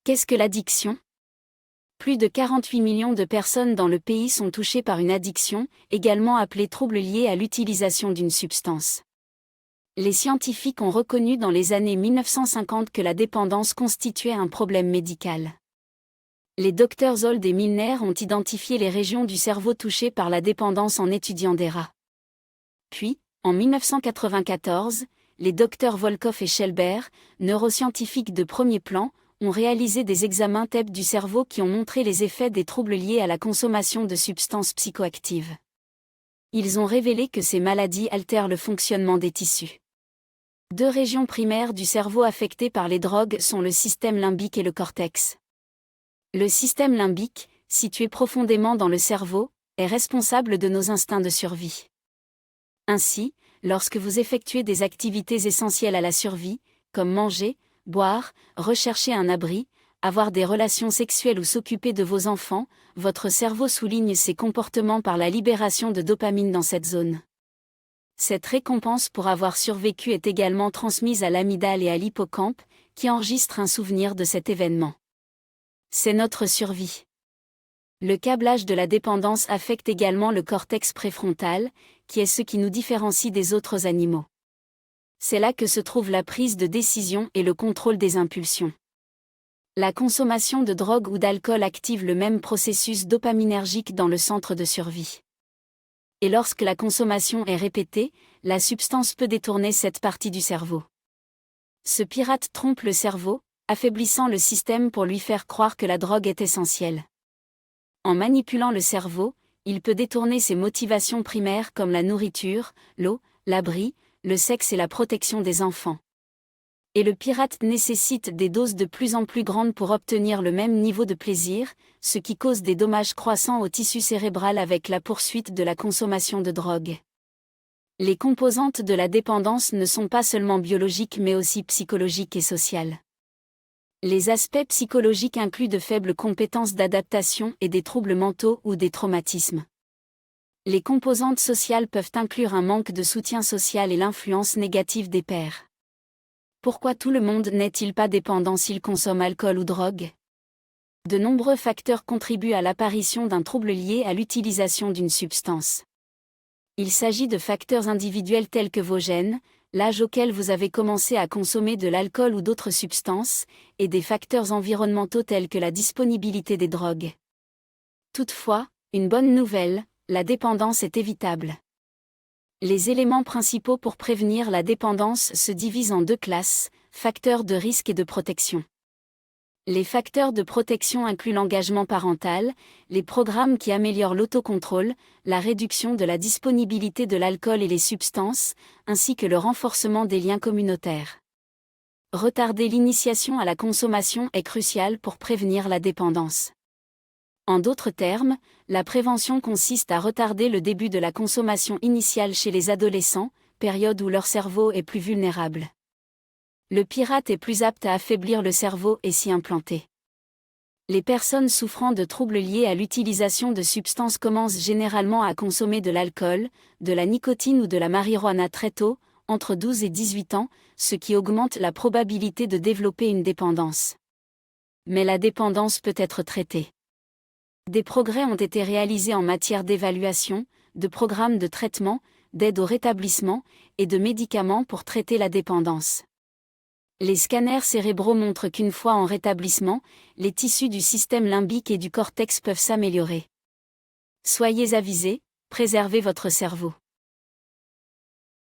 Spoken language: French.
Qu'est-ce que l'addiction ? Plus de 48 millions de personnes dans le pays sont touchées par une addiction, également appelée trouble lié à l'utilisation d'une substance. Les scientifiques ont reconnu dans les années 1950 que la dépendance constituait un problème médical. Les docteurs Zold et Milner ont identifié les régions du cerveau touchées par la dépendance en étudiant des rats. Puis, en 1994, les docteurs Volkoff et Schelber, neuroscientifiques de premier plan, ont réalisé des examens TEP du cerveau qui ont montré les effets des troubles liés à la consommation de substances psychoactives. Ils ont révélé que ces maladies altèrent le fonctionnement des tissus. Deux régions primaires du cerveau affectées par les drogues sont le système limbique et le cortex. Le système limbique, situé profondément dans le cerveau, est responsable de nos instincts de survie. Ainsi, lorsque vous effectuez des activités essentielles à la survie, comme manger, boire, rechercher un abri, avoir des relations sexuelles ou s'occuper de vos enfants, votre cerveau souligne ces comportements par la libération de dopamine dans cette zone. Cette récompense pour avoir survécu est également transmise à l'amygdale et à l'hippocampe, qui enregistrent un souvenir de cet événement. C'est notre survie. Le câblage de la dépendance affecte également le cortex préfrontal, qui est ce qui nous différencie des autres animaux. C'est là que se trouve la prise de décision et le contrôle des impulsions. La consommation de drogue ou d'alcool active le même processus dopaminergique dans le centre de survie. Et lorsque la consommation est répétée, la substance peut détourner cette partie du cerveau. Ce pirate trompe le cerveau, affaiblissant le système pour lui faire croire que la drogue est essentielle. En manipulant le cerveau, il peut détourner ses motivations primaires comme la nourriture, l'eau, l'abri, le sexe et la protection des enfants. Et le pirate nécessite des doses de plus en plus grandes pour obtenir le même niveau de plaisir, ce qui cause des dommages croissants au tissu cérébral avec la poursuite de la consommation de drogue. Les composantes de la dépendance ne sont pas seulement biologiques mais aussi psychologiques et sociales. Les aspects psychologiques incluent de faibles compétences d'adaptation et des troubles mentaux ou des traumatismes. Les composantes sociales peuvent inclure un manque de soutien social et l'influence négative des pairs. Pourquoi tout le monde n'est-il pas dépendant s'il consomme alcool ou drogue ? De nombreux facteurs contribuent à l'apparition d'un trouble lié à l'utilisation d'une substance. Il s'agit de facteurs individuels tels que vos gènes, l'âge auquel vous avez commencé à consommer de l'alcool ou d'autres substances, et des facteurs environnementaux tels que la disponibilité des drogues. Toutefois, une bonne nouvelle, la dépendance est évitable. Les éléments principaux pour prévenir la dépendance se divisent en deux classes, facteurs de risque et de protection. Les facteurs de protection incluent l'engagement parental, les programmes qui améliorent l'autocontrôle, la réduction de la disponibilité de l'alcool et les substances, ainsi que le renforcement des liens communautaires. Retarder l'initiation à la consommation est crucial pour prévenir la dépendance. En d'autres termes, la prévention consiste à retarder le début de la consommation initiale chez les adolescents, période où leur cerveau est plus vulnérable. Le pirate est plus apte à affaiblir le cerveau et s'y implanter. Les personnes souffrant de troubles liés à l'utilisation de substances commencent généralement à consommer de l'alcool, de la nicotine ou de la marijuana très tôt, entre 12 et 18 ans, ce qui augmente la probabilité de développer une dépendance. Mais la dépendance peut être traitée. Des progrès ont été réalisés en matière d'évaluation, de programmes de traitement, d'aide au rétablissement, et de médicaments pour traiter la dépendance. Les scanners cérébraux montrent qu'une fois en rétablissement, les tissus du système limbique et du cortex peuvent s'améliorer. Soyez avisés, préservez votre cerveau.